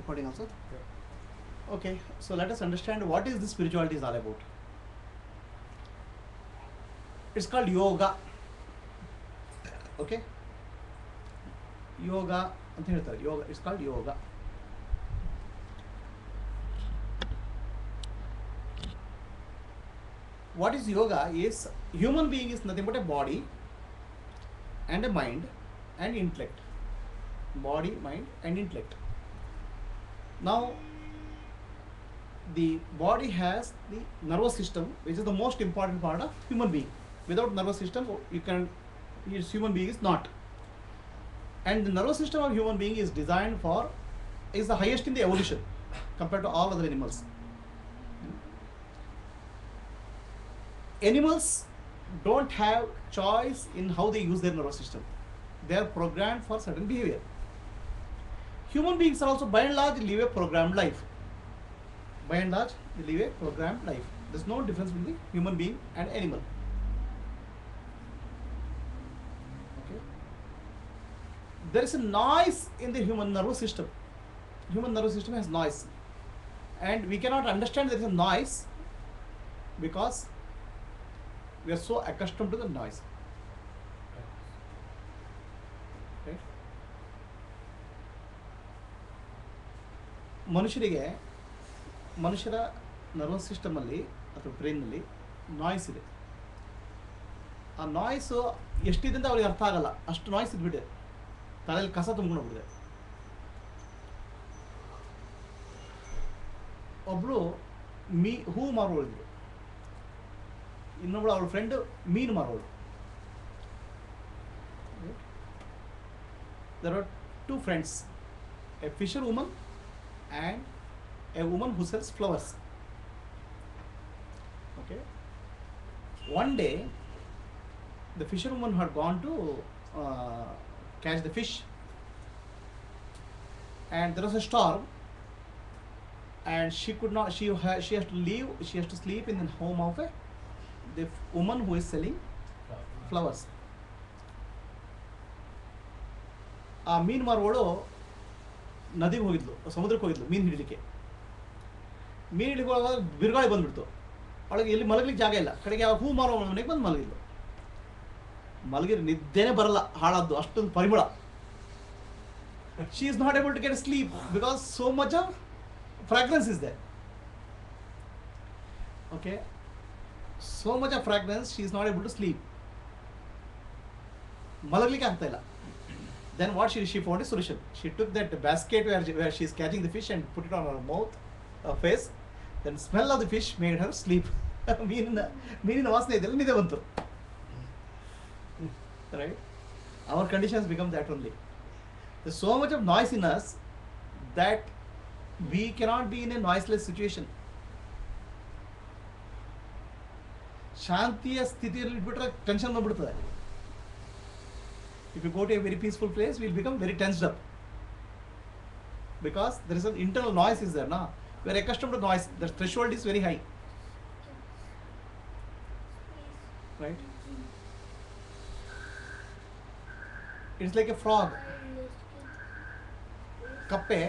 Recording also? Yeah. Okay, so let us understand what is this spirituality is all about. It's called yoga. Okay? Yoga, yoga, it's called yoga. What is yoga is human being is nothing but a body and a mind and intellect. Body, mind and intellect. Now the body has the nervous system, which is the most important part of human being. Without nervous system, you can, human being is not. And the nervous system of human being is designed for, is the highest in the evolution compared to all other animals. Animals don't have choice in how they use their nervous system. They are programmed for certain behavior. Human beings are also by and large live a programmed life. By and large, they live a programmed life. There's no difference between the human being and animal. Okay. There is a noise in the human nervous system. Human nervous system has noise. And we cannot understand there is a noise because we are so accustomed to the noise. Right? ಮನುಷ್ಯರ nervous ಸಿಸ್ಟಮಲ್ಲಿ ಅಥವಾ ಬ್ರೈನ್ನಲ್ಲಿ noise ಇದೆ. ಆ noise ಎಷ್ಟಿದೆ ಅಂತ ಅವ್ರಿಗೆ ಅರ್ಥ ಆಗಲ್ಲ, ಅಷ್ಟು ನಾಯ್ಸ್ ಇದ್ಬಿಟ್ಟಿದೆ, ತಲೆಯಲ್ಲಿ ಕಸ ತುಂಬ್ಕೊಂಡೋಗ್ಬಿಟ್ಟಿದೆ. ಒಬ್ಬಳು ಹೂ ಮಾರೋಳಿದ್ರು, ಇನ್ನೊಬ್ಳು ಅವಳ ಫ್ರೆಂಡ್ ಮೀನು ಮಾರೋಳು. There are two friends, a fisher woman and a woman who sells flowers. Okay. One day, the fisherwoman had gone to catch the fish, and there was a storm, and she could not. She has to leave. She has to sleep in the home of the woman who is selling flowers. ಆ ಮೀನು ಮಾರುವಳು ನದಿಗೆ ಹೋಗಿದ್ಲು, ಸಮುದ್ರಕ್ಕೆ ಹೋಗಿದ್ಲು ಮೀನು ಹಿಡಿಲಿಕ್ಕೆ. ಮೀನು ಹಿಡಿಲಿಕ್ಕೆ ಹೋಗುವಾಗ ಬಿರುಗಾಳಿ ಬಂದ್ಬಿಡ್ತು. ಅವಳಿಗೆ ಎಲ್ಲಿ ಮಲಗಲಿಕ್ಕೆ ಜಾಗ ಇಲ್ಲ. ಕಡೆಗೆ ಆ ಹೂ ಮಾರೋ ಮನೆಗೆ ಬಂದು ಮಲಗಿದ್ಲು. ಮಲಗಿದ್ರೆ ನಿದ್ದೆನೇ ಬರಲ್ಲ, ಹಾಳಾದ್ದು ಅಷ್ಟೊಂದು ಪರಿಮಳ. She is not able to get sleep because so much of fragrance is there. Okay, so much of fragrance, she is not able to sleep. ಮಲಗಲಿಕ್ಕೆ ಆಗ್ತಾ ಇಲ್ಲ. Then what she found a solution. She took that basket where she is catching the fish and put it on her mouth, face. Then smell of the fish made her sleep. ಮೀನಿನ ವಾಸನೆ ಇದೆಲ್ಲ ನಿದ್ದೆ ಬಂತು. Right? Our conditions become that only. There's so much of noise in us that we cannot be in a noiseless situation. ಶಾಂತಿಯ ಸ್ಥಿತಿಯಲ್ಲಿ ಇಟ್ಬಿಟ್ರೆ tension ಬಂದ್ಬಿಡ್ತದೆ. If you go to a very peaceful place, we'll become very tensed up because there is an internal noise is there. Now we are accustomed to noise. The threshold is very high, right? It's like a frog. ಕಪ್ಪೆ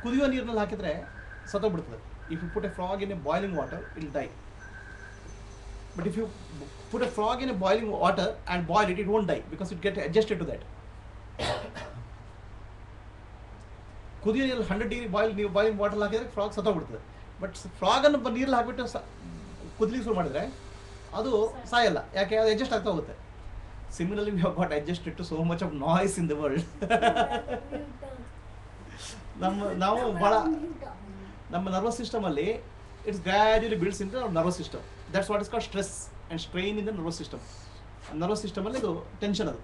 ಕುದಿಯುವ ನೀರಿನಲ್ಲಿ ಹಾಕಿದ್ರೆ ಸತ್ತೋಗ್ಬಿಡ್ತದೆ. If you put a frog in a boiling water, it will die. But if you put a frog in a boiling water and boil it, it won't die because it gets adjusted to that. ಕುದಿಯೋ ನೀರಲ್ಲಿ 100 degree boiling water ಹಾಕಿದ್ರೆ frog ಸತ್ತೋಗ್ಬಿಡ್ತದೆ. But frog ಅನ್ನು ನೀರಲ್ಲಿ ಹಾಕಿಬಿಟ್ಟು ಕುದಿಲಿಕ್ಕೆ ಶುರು ಮಾಡಿದ್ರೆ ಅದು ಸಾಯಲ್ಲ, ಯಾಕೆ ಅದು ಅಡ್ಜಸ್ಟ್ ಆಗ್ತಾ ಹೋಗುತ್ತೆ. Similarly, we have got adjusted to so much of noise in the world. ನಾವು ಭಾಳ ನಮ್ಮ ನರ್ವಸ್ ಸಿಸ್ಟಮ್ ಅಲ್ಲಿ it's gradually builds in the nervous system. That's what is called stress and strain in the nervous system. Nervous ಸಿಸ್ಟಮಲ್ಲಿ ಇದು tension ಅದು.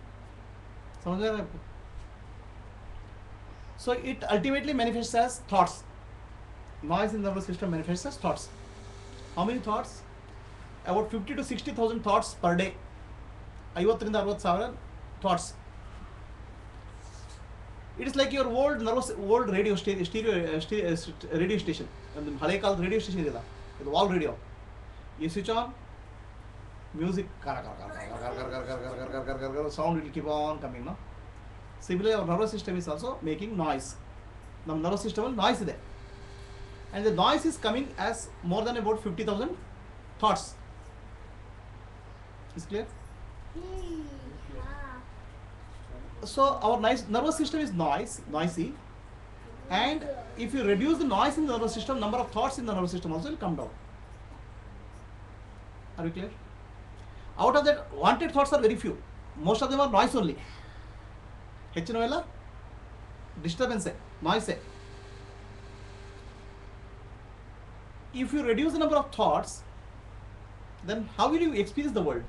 So it ultimately manifests as thoughts. Noise in nervous system manifests as thoughts. How many thoughts? About 50,000 to 60,000 thoughts per day. 50,000 to 60,000 thoughts. It is like your old radio station. ಒಂದು ಹಳೆ ಕಾಲದ radio station ಇದೆಯಲ್ಲ, ಇದು wall radio. You switch on, music, sound will keep on coming. No? Similarly, our nervous system is also making noise. ನಮ್ಮ nervous ಸಿಸ್ಟಮಲ್ಲಿ noise ಇದೆ. And the noise is coming as more than about 50,000 thoughts. Is clear? So our nervous system is noisy, and if you reduce the noise in the nervous system, number of thoughts in the nervous system also will come down. Are you clear? Out of that, wanted thoughts are very few. Most of them are noise only. ಹೆಚ್ಚಿನವೆಲ್ಲ ಡಿಸ್ಟರ್ಬೆನ್ಸೆ, ನಾಯ್ಸೆ. If you reduce the number of thoughts, then how will you experience the world?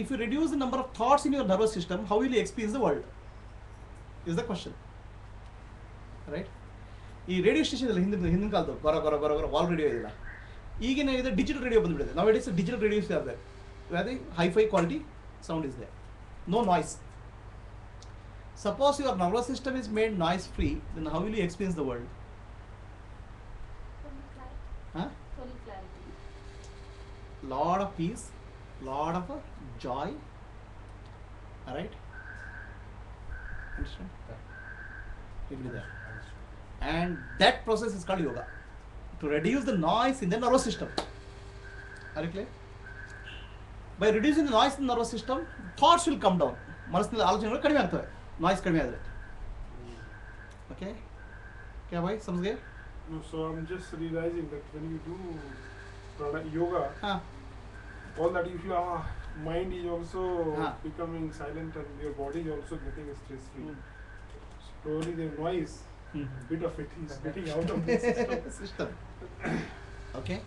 If you reduce the number of thoughts in your nervous system, how will you experience the world? Is the question. Right? ಈ radio station ಇಲ್ಲ, ಹಿಂದಿನ ಕಾಲದ್ದು ಗೊರ ಗೊರ ಗೊರ ಗೊರ wall radio ಇಲ್ಲ. ಈಗೇನಾಗಿದೆ, digital radio ಬಂದುಬಿಟ್ಟಿದೆ. ನಾವು it is digital radios are there, where the hi-fi quality sound is there, no noise. Suppose your nervous system is made noise free, then how will you experience the world? Huh? Full clarity. Lot of peace, lot of joy. Alright? Understand? It will be there. And that process is called yoga. To reduce the noise in the nervous system. Are you clear? By reducing the noise in the nervous system, thoughts will come down. ಮನಸ್ಸಿನಲ್ಲಿ ಆಲೋಚನೆಗಳು ಕಡಿಮೆ ಆಗ್ತವೆ, noise ಕಡಿಮೆ ಆದರೆ. Okay? क्या भाई समझ गए? No, so I'm just realizing that when you do yoga, all that if your mind is also becoming silent and your body is also getting stress free. Slowly the noise, bit of it is getting out of the system. Okay?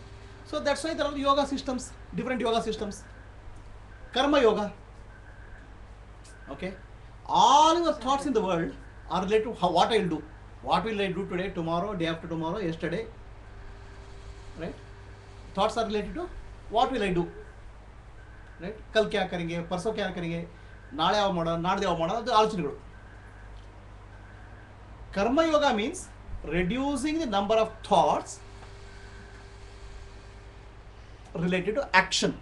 So that's why there are yoga systems, different yoga systems. Karma yoga. Okay? All your thoughts in the world are related to what I will do. What will I do today, tomorrow, day after tomorrow, yesterday? Right? Thoughts are related to what will I do? Right? कल क्या करेंगे, परसों क्या करेंगे, ನಾಳೆ ಯಾವ ಮಾಡೋಣ, ನಾಡ್ದು ಯಾವ ಮಾಡೋಣ, ಅದು ಆಲೋಚನೆಗಳು. Karma yoga means reducing the number of thoughts related to action.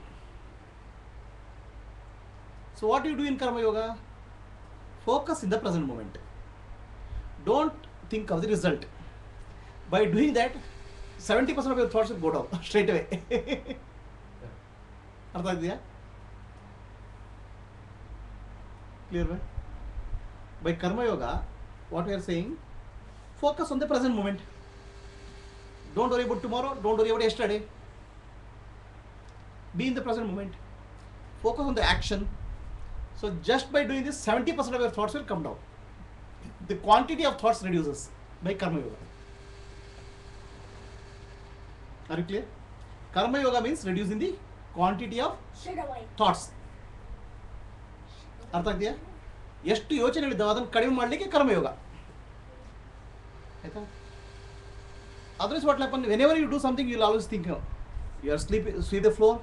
So what do you do in Karma yoga? Focus in the present moment. Don't think of the result. By doing that, 70% of your thoughts will go down straight away. ಅರ್ಥ ಇದೆಯಾ? Clear, right? By Karma yoga, what we are saying, focus on the present moment. Don't worry about tomorrow, don't worry about yesterday. Be in the present moment. Focus on the action. So just by doing this, 70% of your thoughts will come down. The quantity of thoughts reduces by Karma yoga. Are you clear? Karma yoga means reducing the quantity of thoughts. ಅರ್ಥ ಆಗ್ತೀಯಾ? ಎಷ್ಟು ಯೋಚನೆಗಳಿದ್ದಾವೆ ಅದನ್ನು ಕಡಿಮೆ ಮಾಡಲಿಕ್ಕೆ ಕರ್ಮಯೋಗ. ಆಯ್ತಾ? Otherwise what will happen, whenever you do something, you will always think, you are sweep the floor.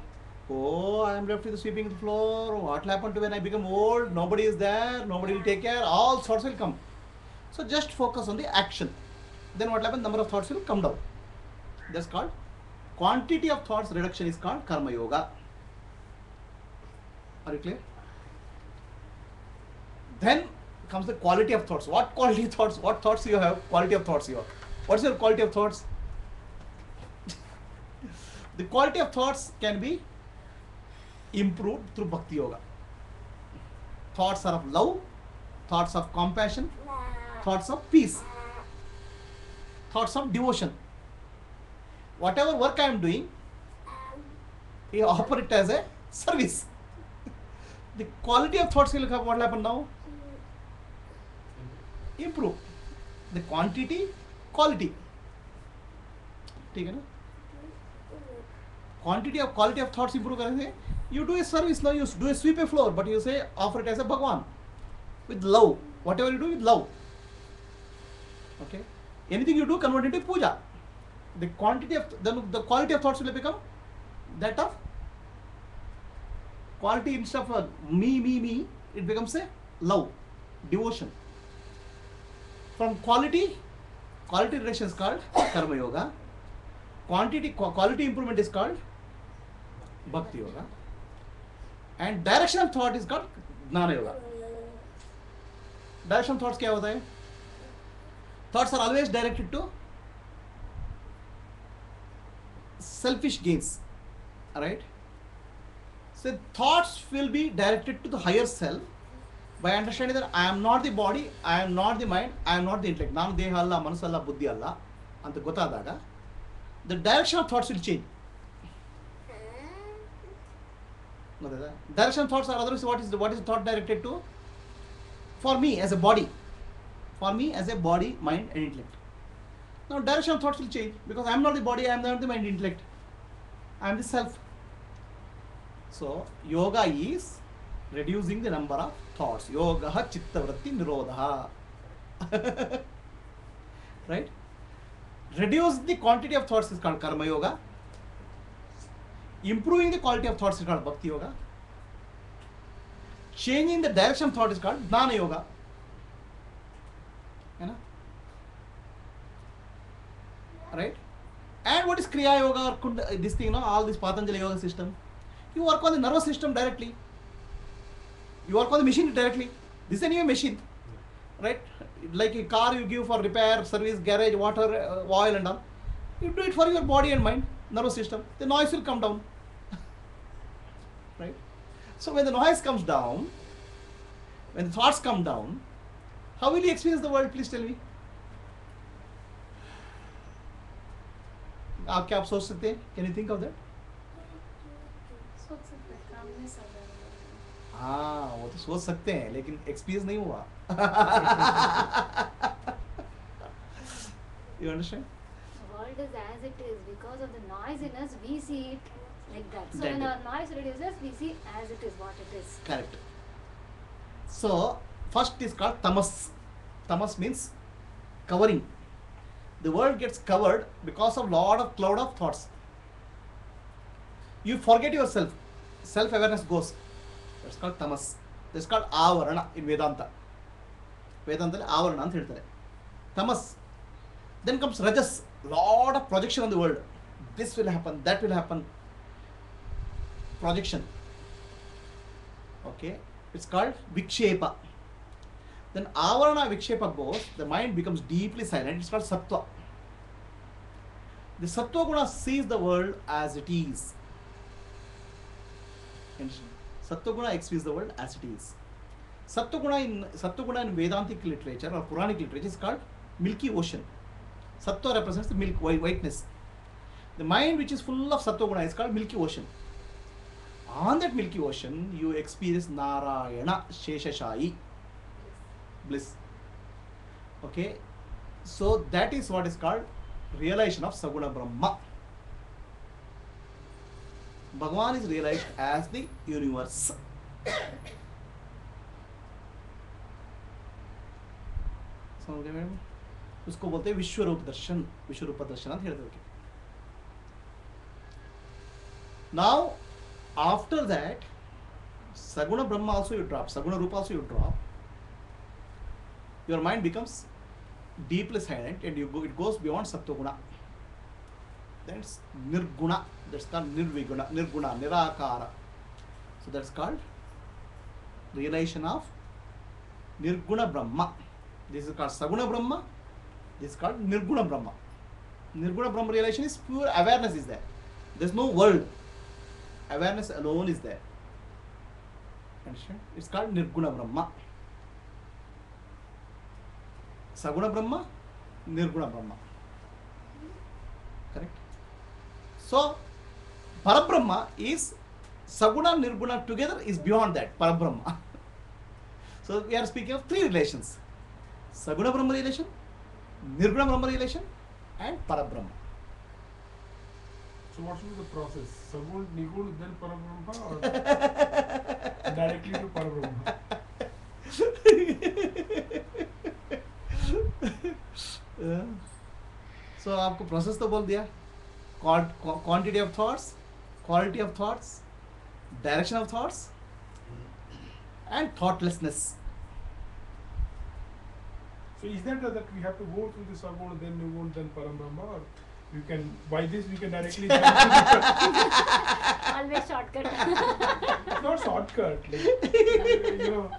Oh, I am left with sweeping the floor. What will happen to when I become old? Nobody is there. Nobody will take care. All thoughts will come. So just focus on the action. Then what will happen? Number of thoughts will come down. That's called quantity of thoughts reduction is called Karma yoga. Are you clear? Then comes the quality of thoughts. What quality of thoughts? What thoughts you have? Quality of thoughts you have. What's your quality of thoughts? The quality of thoughts can be improved through Bhakti Yoga. Thoughts are of love, thoughts of compassion, thoughts of peace, thoughts of devotion. Whatever work I am doing, you offer it as a service. The quality of thoughts will what will happen now? Improve. The quantity, quality. ठीक है ना? Quantity of quality of thoughts improve करेंगे. You do a service now. You do a sweep a floor, but you say offer it as a Bhagwan with love. Whatever you do with love. Okay. Anything you do, convert into puja. The quantity of the quality of thoughts will become that of quality. Instead of me, it becomes a love, devotion. From quality reduction is called Karma yoga. Quality improvement is called Bhakti yoga. and direction of thought is called Jnana Yoga. Direction of thoughts क्या होता है? Thoughts are always directed to selfish gains, right? So thoughts will be directed to the higher self by understanding that I am not the body, I am not the mind, I am not the intellect. ನಾನು ದೇಹ ಅಲ್ಲ, ಮನಸ್ಸಲ್ಲ, ಬುದ್ಧಿ ಅಲ್ಲ ಅಂತ ಗೊತ್ತಾದಾಗ the direction of thoughts will change. Direction of thoughts are otherwise what is the thought directed to? For me as a body, mind and intellect. Now direction of thoughts will change because I am not the body, I am not the mind, intellect. I am the self. So yoga is reducing the number of thoughts. Yoga chitta vritti nirodha. Right? Reduce the quantity of thoughts is called karma yoga. Improving the quality of thoughts is called bhakti yoga. Changing the direction of thought is called jnana yoga. You know? Right? And what is kriya yoga or this thing, all this Patanjali yoga system? You work on the nervous system directly. You work on the machine directly. This is a new machine, right? Like a car you give for repair, service, garage, water, oil and all. You do it for your body and mind, nervous system. The noise will come down, right? So when the noise comes down, when the thoughts come down, how will you experience the world? Please tell me. आप क्या आप सोच सकते हैं? Can you think of that? सोच सकते हैं, calmness आ जाएगा। हाँ, वो तो सोच सकते हैं, लेकिन experience नहीं हुआ। You understand? The world is as it is because of the noisiness. We see it like that. So That when way. our noise reduces, we see as it is what it is. Correct. So first is called tamas. Tamas means covering. The world gets covered because of lot of cloud of thoughts. You forget yourself. Self-awareness goes. That's called tamas. That's called avarana in Vedanta. Vedanta avarana anta ಹೇಳ್ತಾರೆ. Tamas. Then comes rajas. Lot of projection on the world. This will happen, that will happen. Projection. Okay. It's called vikshepa. Then avarana vikshepa goes, the mind becomes deeply silent. It's called sattva. The sattva guna sees the world as it is. Sattva guna experiences the world as it is. Sattva guna in Vedantic literature or Puranic literature is called milky ocean. Sattva represents the milk whiteness. The mind which is full of sattva guna is called milky ocean. On that milky ocean, you experience Narayana Sheshashayi, bliss. Okay, so that is what is called realization of Saguna Brahma. Bhagavan is realized as the universe. समझ गए madam? उसको बोलते हैं विश्वरूप दर्शन, विश्वरूप दर्शन ಅಂತ ಹೇಳ್ತಾರೆ. Now after that, Saguna Brahma also you drop, Saguna Rupa also you drop. Your mind becomes deeply silent and it goes beyond Sattva-guna. That's Nirguna. That's called Nirviguna, Nirguna, Nirakara. So that's called realization of Nirguna Brahma. This is called Saguna Brahma. This is called Nirguna Brahma. Nirguna Brahma realization is pure awareness is there. There's no world. Awareness alone is there. Understand? It's called Nirguna Brahma. Saguna Brahma, Nirguna Brahma. Correct? So, Parabrahma is Saguna, Nirguna together is beyond that, Parabrahma. So, we are speaking of three relations. Saguna Brahma relation, Nirguna Brahma relation and Parabrahma. So what should be the process? Sagun, Nigun, then Parabrahma or directly to Parabrahma? So आपको process तो बोल दिया. Quantity of thoughts, quality of thoughts, direction of thoughts and thoughtlessness. So is that we have to go through the Sagun, then Nigun, then Parabrahma, or you can, by this we can directly jump to the Always shortcut. It's not shortcut. Like, you know,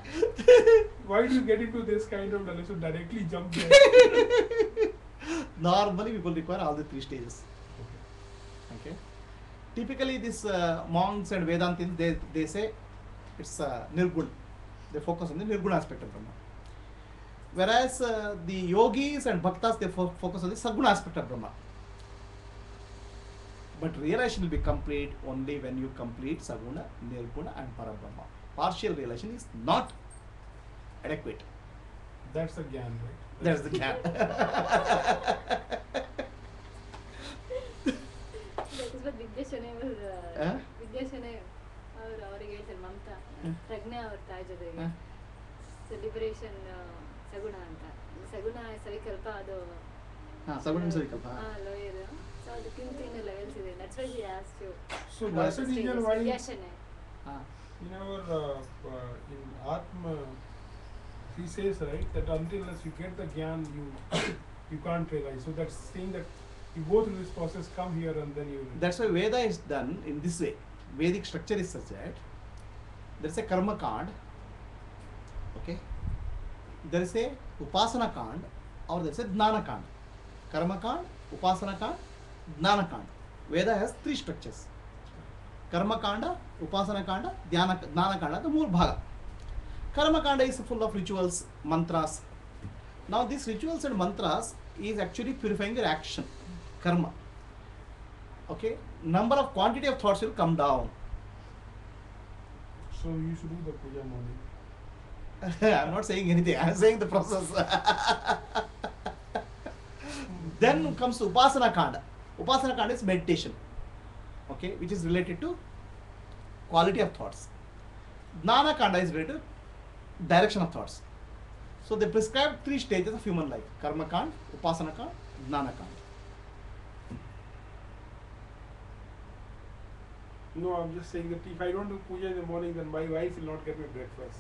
why do you get into this kind of knowledge? So directly jump there. Normally, people require all the three stages. Okay. Typically, this monks and Vedantins, they say it's Nirgun. They focus on the Nirgun aspect of Brahma. Whereas the yogis and bhaktas, they focus on the Saguna aspect of Brahma. But realization will be complete only when you complete Saguna, Nirguna and Parabrahma. Partial realization is not adequate. That's the gyan, right? That's the gap. That is what Vidya Shane was. Vidya Shane, ಅವ್ರಿಗೆ ಹೇಳ್ತಾರೆ ಮಮತಾ ಪ್ರಜ್ಞೆ ಅವ್ರ ತಾಯಿ ಜೊತೆಗೆ celebration ಸಗುಣ ಅಂತ ಸಗುಣ ಸವಿಕಲ್ಪ ಅದು ಸಗುಣ ಸವಿಕಲ್ಪ ಲೋಯರ್ ಸೊ ಅದಕ್ಕಿಂತ ಇನ್ನು ಲೆವೆಲ್ಸ್ ಇದೆ that's why she asked you So that's the reason why Vidya Shane in our in Atma he says, right, that until unless you get the gyan you can't realize. So that's saying that you go through this process, come here and then you realize. That's why Veda is done in this way. Vedic structure is such that there is a karma kand, okay, there is a upasana kand, or there is a dhnana kand. Karma kand, upasana kand, dhnana kand. Veda has three structures: karma kanda, upasana kanda, dhnana kanda, the mool bhaga. Karma kanda is full of rituals, mantras. Now these rituals and mantras is actually purifying your action, karma. Okay, number of quantity of thoughts will come down. So you should do the puja morning. I'm not saying anything, I'm saying the process. Then comes upasana kanda. Upasana kanda is meditation, okay, which is related to quality of thoughts. Dhnana kanda is related to direction of thoughts. So they prescribe three stages of human life: karma kand, upasana kand, dhnana kand. No, I'm just saying that if I don't do puja in the morning, then my wife will not get my breakfast.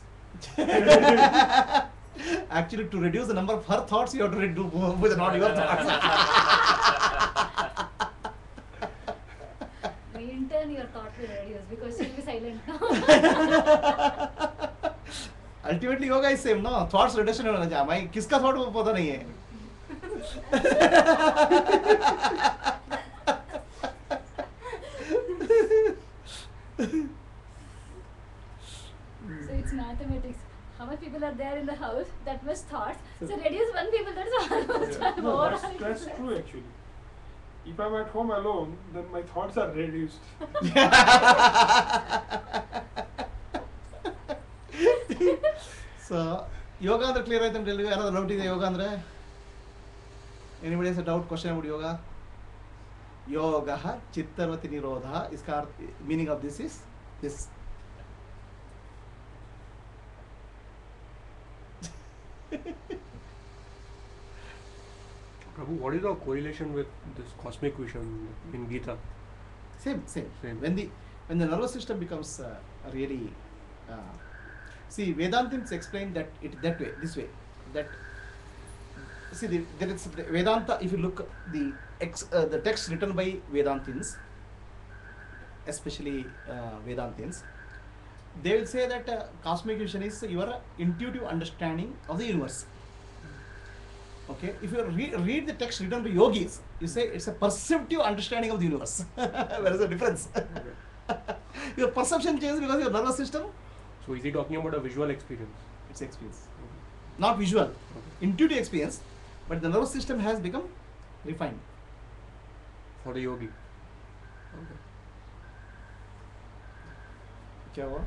Actually, to reduce the number of her thoughts, you have to do with not your thoughts. in turn your thought will reduce because she'll be silent now. Ultimately, yoga is same, no? Thoughts reduction होना चाहिए. मैं किसका thought वो पता नहीं है. So it's mathematics. How much people are there in the house? That much thoughts. So reduce one people. That's all. No, that's true actually. If I'm at home alone, then my thoughts are reduced. So yoga ಅಂದ್ರೆ clear ಆಯ್ತು ಅಂತ ಹೇಳಿ ಯಾರಾದ್ರೂ doubt ಇದೆ ಯೋಗ ಅಂದ್ರೆ? Anybody has a doubt, question about yoga? Yoga chittarvati nirodha. इसका meaning of this is this. Prabhu, what is the correlation with this cosmic vision in Gita? Same. When the nervous system becomes really see, Vedantins explain that it that way, this way, that see there is Vedanta. If you look the text written by Vedantins, especially Vedantins, they will say that cosmic vision is your intuitive understanding of the universe. Okay, if you read the text written by yogis, you say it's a perceptive understanding of the universe. There is a difference. Your perception changes because your nervous system. So is he talking about a visual experience? It's experience, not visual, intuitive experience, but the nervous system has become refined. For the yogi. Okay. क्या हुआ?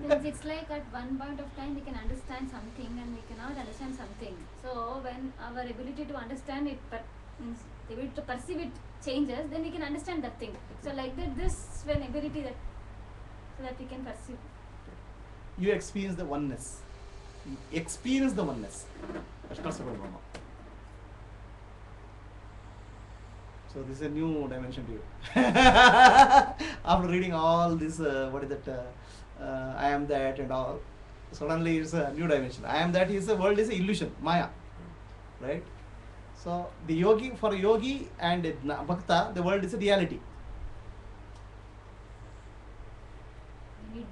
Means it's like at one point of time we can understand something and we cannot understand something. So when our ability to understand it, means the ability to perceive it changes, then we can understand that thing. So like that, this when ability that so that we can perceive. You experience the oneness. You experience the oneness. That's possible, Mama. So this is a new dimension to you. After reading all this, what is that? I am that and all. Suddenly it's a new dimension. I am that is the world is an illusion, Maya, right? So the yogi, for a yogi and a bhakta, the world is a reality.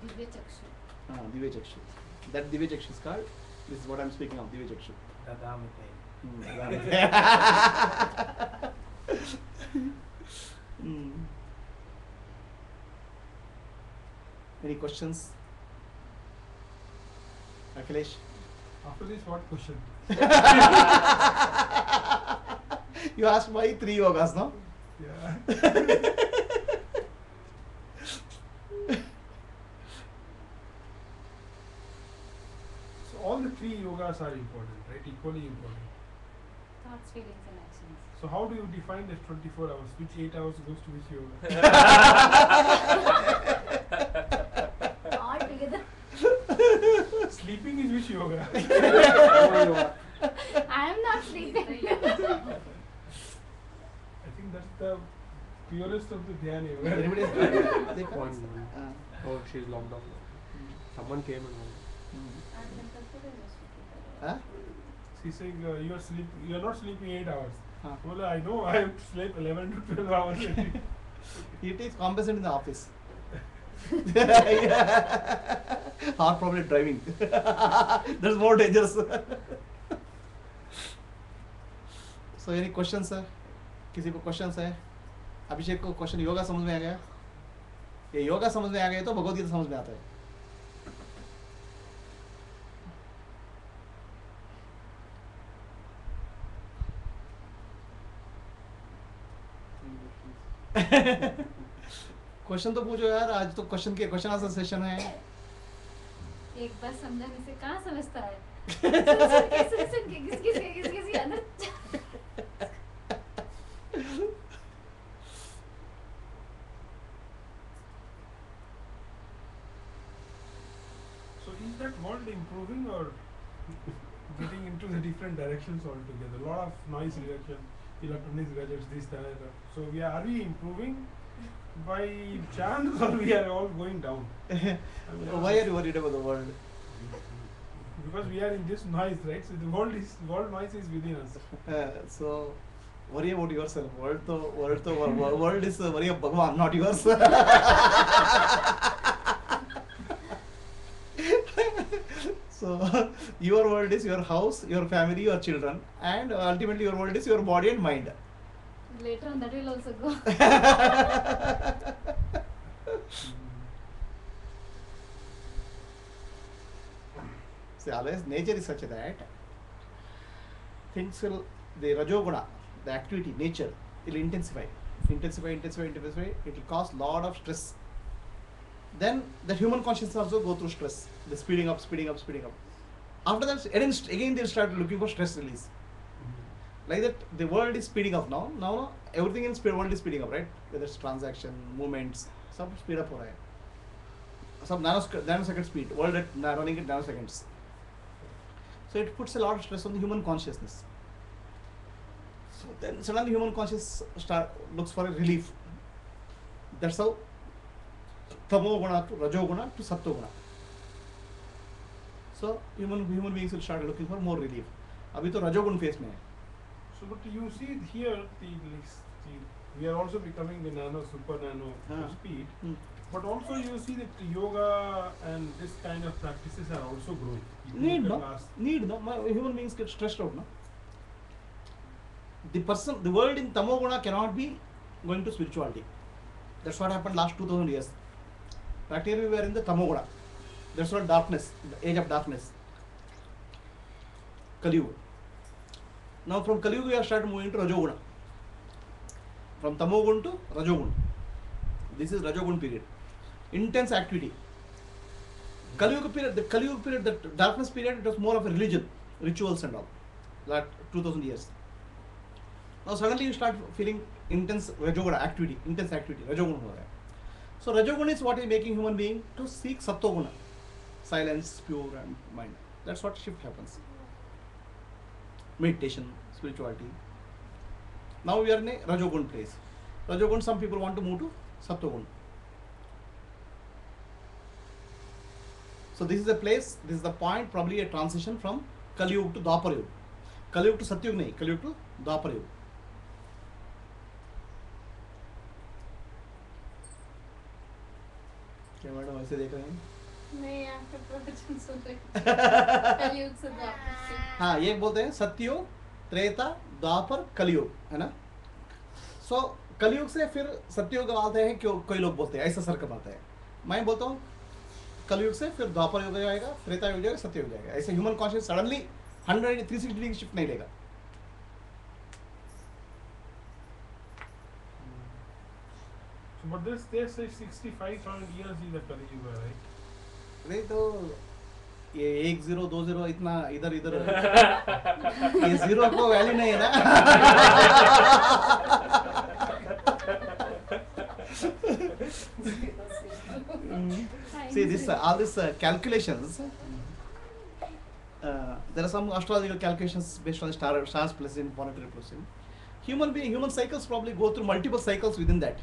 Divya Chakshu. Divya Chakshu. That Divya Chakshu is called, this is what I am speaking of, Divya Chakshu. Hmm. Any questions? Akhilesh? After this, what question? You asked why 3 yogas, no? Yeah. So all the 3 yogas are important, right? Equally important. Thoughts, feelings, and actions. So how do you define the 24 hours? Which 8 hours goes to which yoga? All together. Sleeping is which yoga? I am not sleeping. I think that's the purest of the Dhyan yoga. Anybody else? They One, can't. one. Oh, she's locked off. Someone came and went. Huh? She's saying you are not sleeping 8 hours. Huh. Well, I know I sleep 11 to 12 hours. It is compensate in the office. Or probably driving. That's more dangerous. So any questions sir? किसी को questions है? अभिषेक को question yoga समझ में आ गया? ये योगा समझ में आ गया तो भगवद गीता समझ में आता है. क्वेश्चन तो पूछो यार, आज तो क्वेश्चन आंसर सेशन है. एक बार समझाने से कहाँ समझता है? सुन के किस अंदर. So is that world improving or getting into the different directions altogether? A lot of noise reduction, electronics gadgets, this, that. So are we improving by chance or we are all going down? Why are you worried about the world? Because we are in this noise, right? So the world noise is within us. So worry about yourself. World is worry of Bhagwan, not yours. So your world is your house, your family, your children, and ultimately your world is your body and mind. Later on that will also go. See, always nature is such that things will, the Rajoguna, the activity, nature, will intensify. If intensify, it will cause lot of stress. Then the human consciousness also go through stress, the speeding up. After that, again they'll start looking for stress release. Like that, the world is speeding up now. Now everything in world is speeding up, right? Whether it's transaction, movements, सब speed up हो रहा है. Some nanosecond speed, world at running at nanoseconds. So it puts a lot of stress on the human consciousness. So then suddenly human consciousness looks for a relief. That's how Tamoguna to Rajoguna to Sattoguna. So human beings will start looking for more relief. अभी तो Rajogun phase में है. So but you see here, we are also becoming the super nano speed. But also you see that yoga and this kind of practices are also growing. Need no. Human beings get stressed out, no. The world in Tamoguna cannot be going to spirituality. That's what happened last 2000 years. Practically we were in the Tamoguna. That's what darkness, the age of darkness. Kali Yuga. Now from Kali Yuga we have started moving to Rajoguna. From Tamogun to Rajogun. This is Rajogun period. Intense activity. Kali Yuga period, the Kali Yuga period, the darkness period, it was more of a religion, rituals and all. Like 2000 years. Now suddenly you start feeling intense Rajoguna activity, Rajogun ho raha hai. So Rajogun is what is making human being to seek Sattoguna, silence, pure and mind. That's what shift happens. Meditation, spirituality. Now we are in a Rajogun place. Rajogun, some people want to move to Sattoguna. So this is a place, this is the point, probably a transition from Kali Yuga to Dwapar Yuga. Kali Yuga to Satyuga nahi, Kali Yuga to Dwapar Yuga. क्या madam ऐसे देख रहे हैं? नहीं, आपका प्रवचन सुन रही हूँ। कलयुग से द्वापर से। हाँ, ये बोलते हैं सत्ययुग, त्रेता, द्वापर, कलयुग, है ना? सो कलयुग से फिर सत्ययुग आते हैं, क्यों कोई लोग बोलते हैं ऐसा सर्कल आता है। मैं बोलता हूँ कलयुग से फिर द्वापर युग जाएगा, त्रेता युग जाएगा, सत्ययुग जाएगा। ऐसे human conscious suddenly 360 degree shift नहीं लेगा। So, but this they say 65,000 years is the Kali Yuga, right? नहीं तो ये 1 0 2 0 इतना इधर इधर ये जीरो को वैल्यू नहीं है ना। See this all this calculations. There are some astrological calculations based on the stars placement, planetary placement. Human cycles probably go through multiple cycles within that.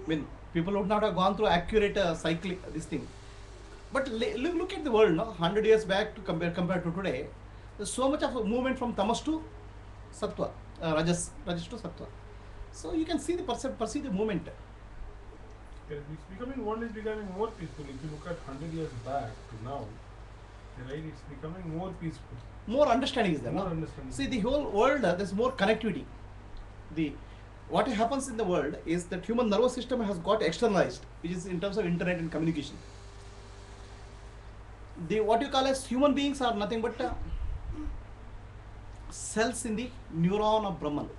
I mean, people would not have gone through accurate cycling this thing. But look at the world, no? 100 years back to compared to today, there's so much of a movement from tamas to sattva, rajas to sattva. So you can see perceive the movement. It's becoming, world is becoming more peaceful. If you look at 100 years back to now, right, it's becoming more peaceful. More understanding is there. More No? understanding. See, the whole world, there's more connectivity. What happens in the world is that human nervous system has got externalized, which is in terms of internet and communication. What you call as human beings are nothing but cells in the neuron of Brahman.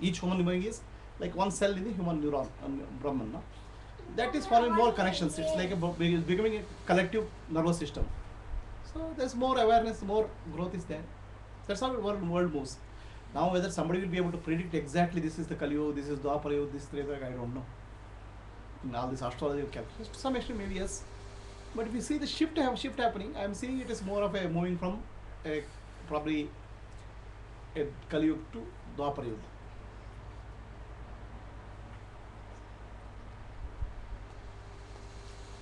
Each human being is like one cell in the human neuron, Brahman. No? That is forming more connections. It's like becoming a collective nervous system. So there's more awareness, more growth is there. That's how the world moves. Now whether somebody will be able to predict exactly this is the Kali Yuga, this is Dwapara Yuga, this is Treta Yuga, I don't know. In all this astrology calculations, to some extent maybe yes. But if you see the shift happening, I am seeing it is more of a moving from probably a Kali Yuga to Dwapara Yuga.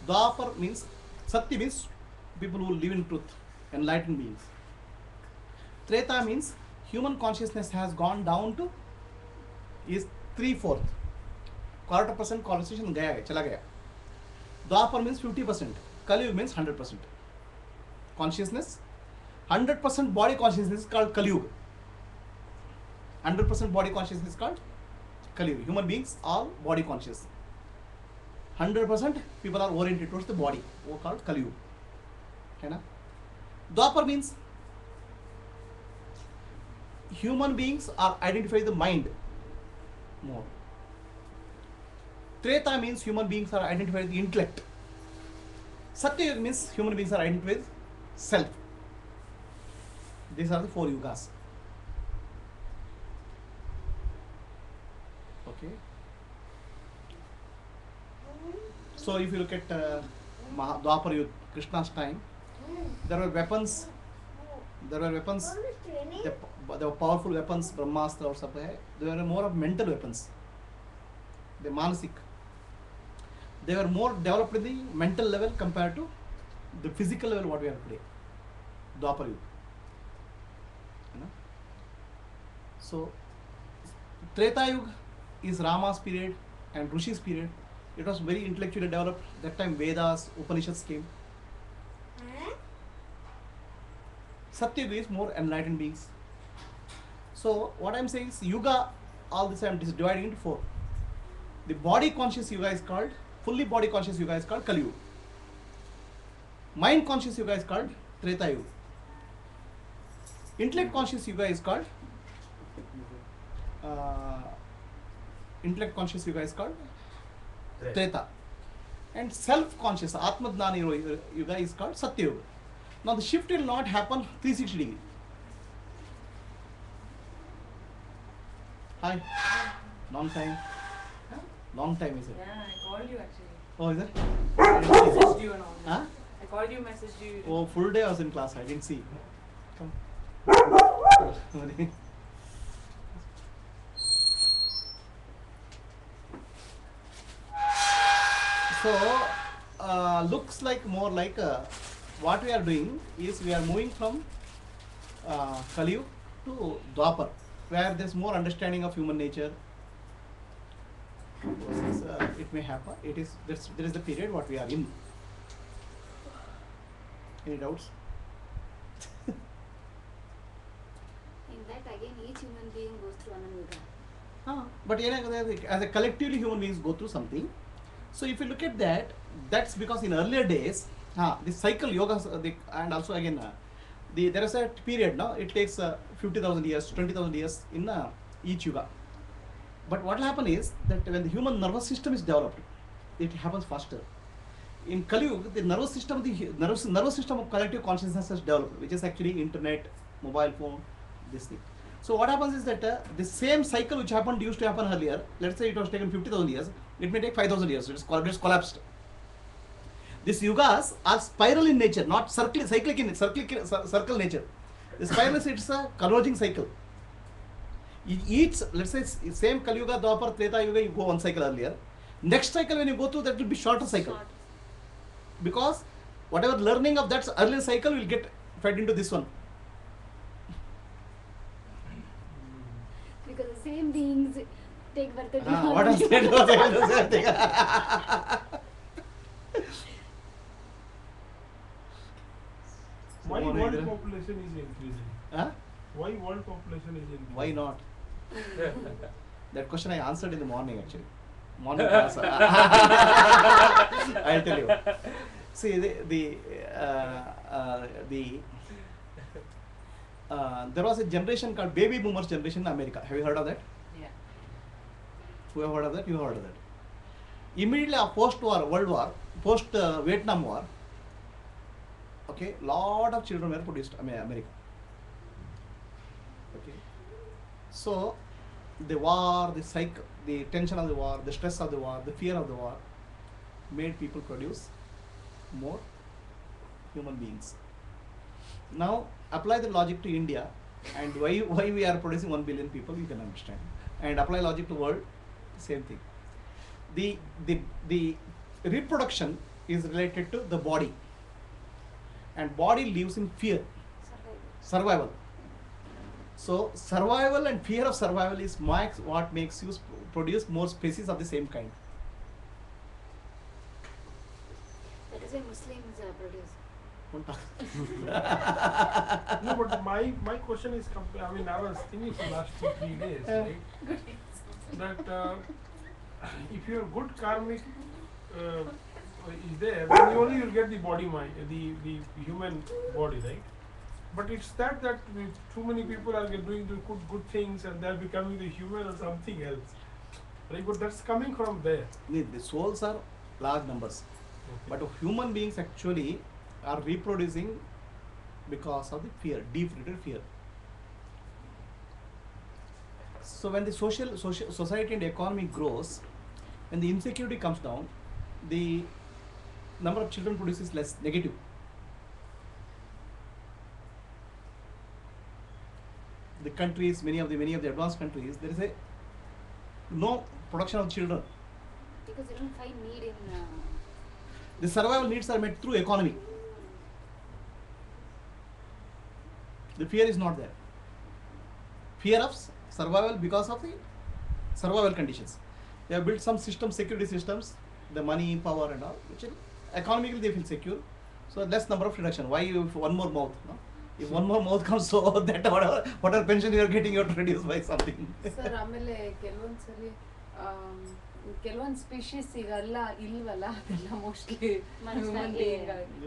Dwapar means, Satya means people who live in truth, enlightened beings. Treta means human consciousness has gone down to is 3/4, 1/4% conversation gaya hai, chala gaya. Dwapar means 50%, Kali Yuga means 100%. Consciousness, 100% body consciousness is called Kali Yuga. 100% body consciousness is called Kali Yuga. Human beings all body conscious. 100% people are oriented towards the body, वो called Kali Yuga. है ना? Dwapar means human beings are identified with the mind more. Treta means human beings are identified with the intellect. Satya Yuga means human beings are identified with self. These are the 4 yugas. Okay. So if you look at Dwapar Yuga, Krishna's time, there were weapons. There were powerful weapons, Brahmastra or something. They were more of mental weapons. The manasik. They were more developed in the mental level compared to the physical level what we have today. Dwapar Yuga. You know? So Treta Yuga is Rama's period and Rishi's period. It was very intellectually developed. That time Vedas, Upanishads came. Satya Yuga is more enlightened beings. So what I am saying is Yuga, all this I am dividing into 4. The body conscious Yuga is called, fully body conscious Yuga is called Kali Yuga. Mind conscious Yuga is called Treta Yuga. Intellect conscious Yuga is called Treta. And self-conscious, Atmadnani Yuga is called Satya Yuga. Now the shift will not happen 360 degree. Hi. Long time. Long time is it? Yeah, I called you actually. Oh, is it? I messaged you and all. Huh? I called you, messaged you. Oh, full day I was in class. I didn't see. Come. So, looks like more like what we are doing is we are moving from Kali Yuga to Dwapar, where there's more understanding of human nature versus it may happen. It is there is the period what we are in. Any doubts? In that again, each human being goes through another. But as a collectively human beings go through something. So if you look at that, that's because in earlier days, the cycle yoga, and also again, there is a period now. It takes 50,000 years, 20,000 years in each yuga. But what will happen is that when the human nervous system is developed, it happens faster. In Kali Yuga, the nervous system of collective consciousness has developed, which is actually internet, mobile phone, this thing. So what happens is that the same cycle which used to happen earlier, let's say it was taken 50,000 years, it may take 5,000 years. It's collapsed. These yugas are spiral in nature, not circle nature. The spiral is it's a converging cycle. Each, let's say, same Kali Yuga, Dwapar, Treta Yuga, you go one cycle earlier. Next cycle when you go through, that will be shorter cycle. Because whatever learning of that earlier cycle will get fed into this one. Because the same beings take birth at What else can do? Why world population is increasing? Huh? Why world population is increasing? Why not? That question I answered in the morning actually. Morning class. I'll tell you. See there was a generation called baby boomers generation in America. Have you heard of that? Yeah. Who have heard of that? You heard of that. Immediately post-war, World War, post-Vietnam War, okay, lot of children were produced in America. Okay. So, the war, the tension of the war, the stress of the war, the fear of the war made people produce more human beings. Now, apply the logic to India and why we are producing 1 billion people, you can understand. And apply logic to world, same thing. The reproduction is related to the body. And body lives in fear, survival. So survival and fear of survival is what makes you produce more species of the same kind. That is why Muslims produce. No, but my question is, I mean, I was thinking for the last 2-3 days, right? That if your good karmic is there, then you only will get the body mind, the human body, right? But it's that too many people are doing the good things and they're becoming the human or something else, right? But that's coming from there. The souls are large numbers, but human beings actually are reproducing because of the fear, deep-rooted fear. So when the society and economy grows, when the insecurity comes down, the number of children produced is less, negative. The countries, many of the advanced countries, there is no production of children. Because they don't find need in. The survival needs are met through economy. The fear is not there. Fear of survival because of the survival conditions. They have built some systems, security systems, the money, power and all, which economically they feel secure. So less number of reduction. Why if one more mouth? No? If one more mouth comes, so that whatever pension you are getting, you have to reduce by something. Sir ಆಮೇಲೆ ಕೆಲವೊಂದ್ಸಲಿ ಕೆಲವೊಂದು species ಈಗೆಲ್ಲ ಇಲ್ವಲ್ಲ ಅದೆಲ್ಲ mostly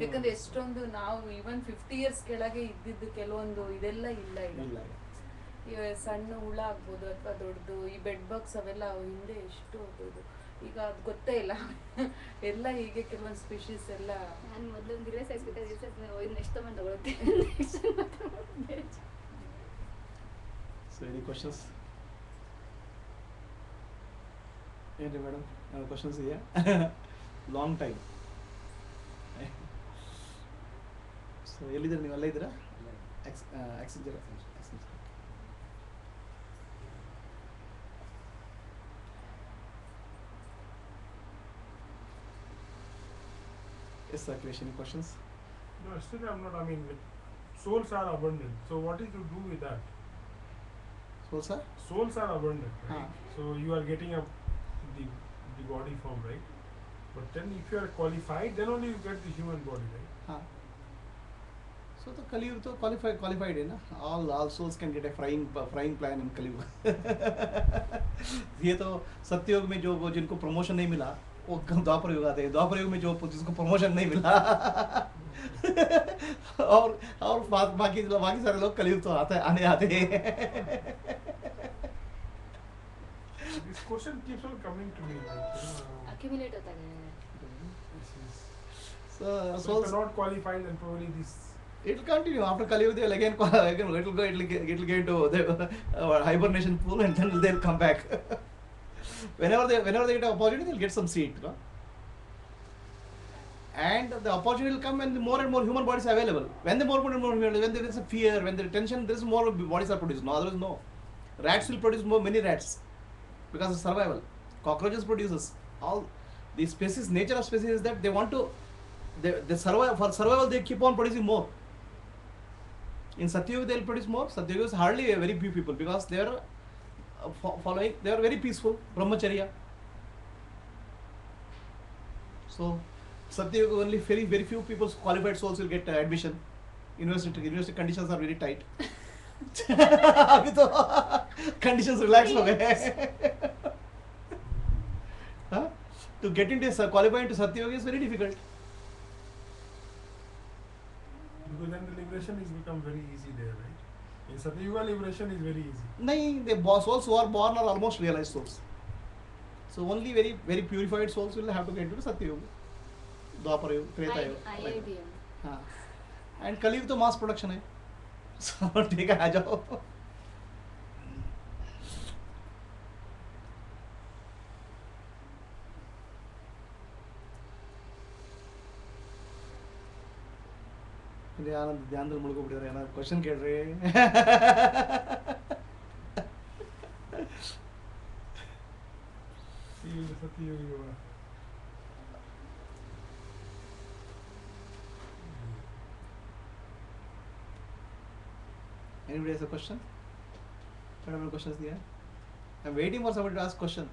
ಯಾಕಂದ್ರೆ ಎಷ್ಟೊಂದು ನಾವು even 50 years ಕೆಳಗೆ ಇದ್ದಿದ್ದು ಕೆಲವೊಂದು ಇದೆಲ್ಲ ಇಲ್ಲ ಈಗ ಸಣ್ಣ ಹುಳ ಆಗ್ಬೋದು ಅಥವಾ ದೊಡ್ಡದು ಈ ಬೆಡ್ ಬಗ್ಸ್ ಅವೆಲ್ಲ ಹಿಂದೆ ಎಷ್ಟು ಹೋಗ್ಬೋದು ಈಗ ಅದು ಗೊತ್ತೇ ಇಲ್ಲ ಎಲ್ಲ ಹೀಗೆ ಕೆಲವೊಂದು ಸ್ಪೀಶೀಸ್ ಎಲ್ಲ ನಾನು ಮೊದಲು ಒಂದು ಗಿಡ ಸಾಯಿಸ್ಬೇಕಾದ್ರೆ ನೆಕ್ಸ್ಟ್ ತಗೊಂಡು ತಗೊಳುತ್ತೆ. So any questions? Any madam? No questions here? Long time. So ಎಲ್ಲಿದ್ದೀರಾ ನೀವು? ಅಲ್ಲೇ ಇದ್ದೀರಾ? Yes, sir, Krish, any questions? No, still I'm not, I mean, souls are abundant. So what is to do with that? Souls are? Souls are abundant, right? So you are getting up the body form, right? But then if you are qualified, then only you get the human body, right? हाँ. So the Kali Yuga तो qualified है ना. All souls can get a frying pan in Kali Yuga. ये तो सत्ययुग में जो जिनको promotion नहीं मिला वो द्वापर युग आते हैं. द्वापर युग में जो जिसको प्रमोशन नहीं मिला और बाकी सारे लोग कलयुग तो आने आते हैं. This question keeps on coming to me. Like, accumulate होता गया है. so if you're not qualified, then probably this. It will continue after Kali Yuga. They'll again it will go into the hibernation pool, and then they'll come back. whenever they get an opportunity, they'll get some seed, no? And the opportunity will come when more and more human bodies are available. When when there is a fear, when there is tension, there is more bodies are produced. No, otherwise no. Rats will produce many rats because of survival. Cockroaches produces. All the species, nature of species is that they want to, they survive, for survival they keep on producing more. In Satyuga they will produce more. Satyuga is hardly very few people because they are following, they are very peaceful, brahmacharya. So Satyuga only very few people, qualified souls will get admission. University conditions are very tight. अभी तो conditions relaxed हो गए. Huh? To get into qualify into Satyuga is very difficult. Because then the liberation is become very easy there, right? In Satyuga, liberation is very easy. नहीं, the souls who are born are almost realized souls. So only very purified souls will have to get into Satyuga. Dwapara Yuga, Treta Yuga. IIBM. हाँ. And Kali Yuga तो mass production है. So ठीक है, आ जाओ. ಆನಂದ್ ಧ್ಯಾನದಲ್ಲಿ ಮುಳುಗೋಗ್ಬಿಟ್ಟಿದ್ದಾರೆ, ಏನಾದ್ರು question ಕೇಳ್ರಿ. Anybody has a question? I don't have questions there. I'm waiting for somebody to ask question.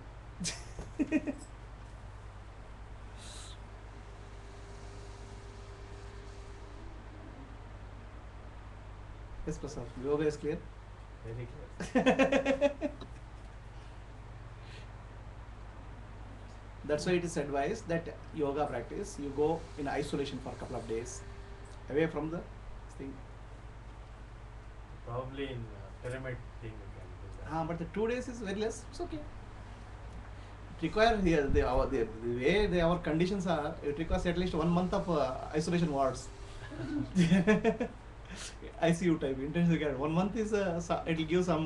Yes, Prasad. Yoga is clear? Very clear. That's why it is advised that yoga practice, you go in isolation for a couple of days, away from the thing. Probably in pyramid thing you can do that. But the 2 days is very less. It's okay. It requires the way our conditions are. It requires at least 1 month of isolation wards. ICU type intensive care. 1 month is it will give some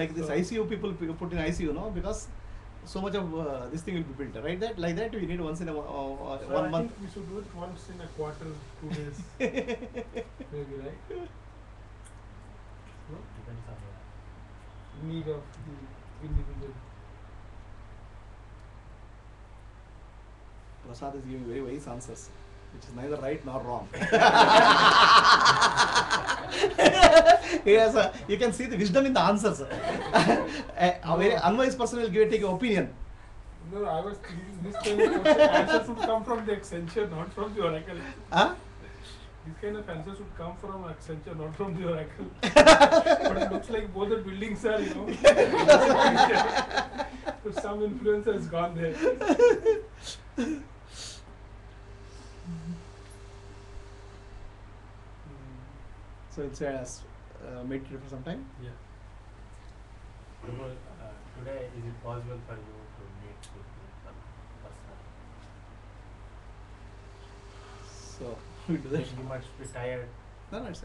like this ICU people put in ICU, no, because so much of this thing will be built, right? That like that we need once in a So 1 month. I think we should do it once in a quarter, 2 days. Maybe, right? No? Depends on the Need of the individual. Prasad is giving very wise answers, which is neither right nor wrong. Yes, you can see the wisdom in the answers. A very unwise person will take an opinion. No, I was thinking this kind of question, answers would come from the Accenture, not from the Oracle. Huh? This kind of answers would come from Accenture, not from the Oracle. But it looks like both the buildings are, you know. So some influencer has gone there. So it's meditated for some time. Yeah. Today, is it possible for you to meet with some person? So we do that. You must be tired. No, it's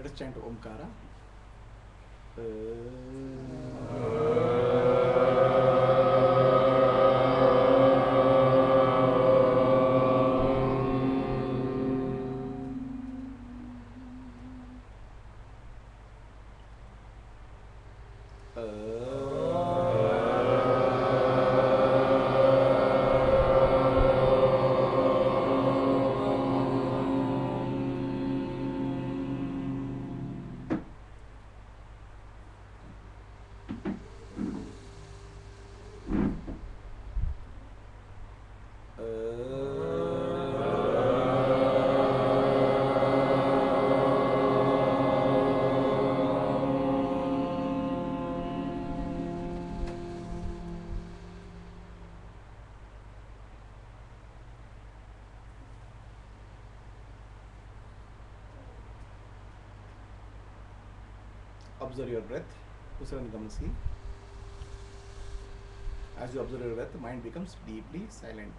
Let us chant Omkara. Observe your breath. ಉಸಿರನ್ನು ಗಮನಿಸಿ. As you observe your breath, mind becomes deeply silent.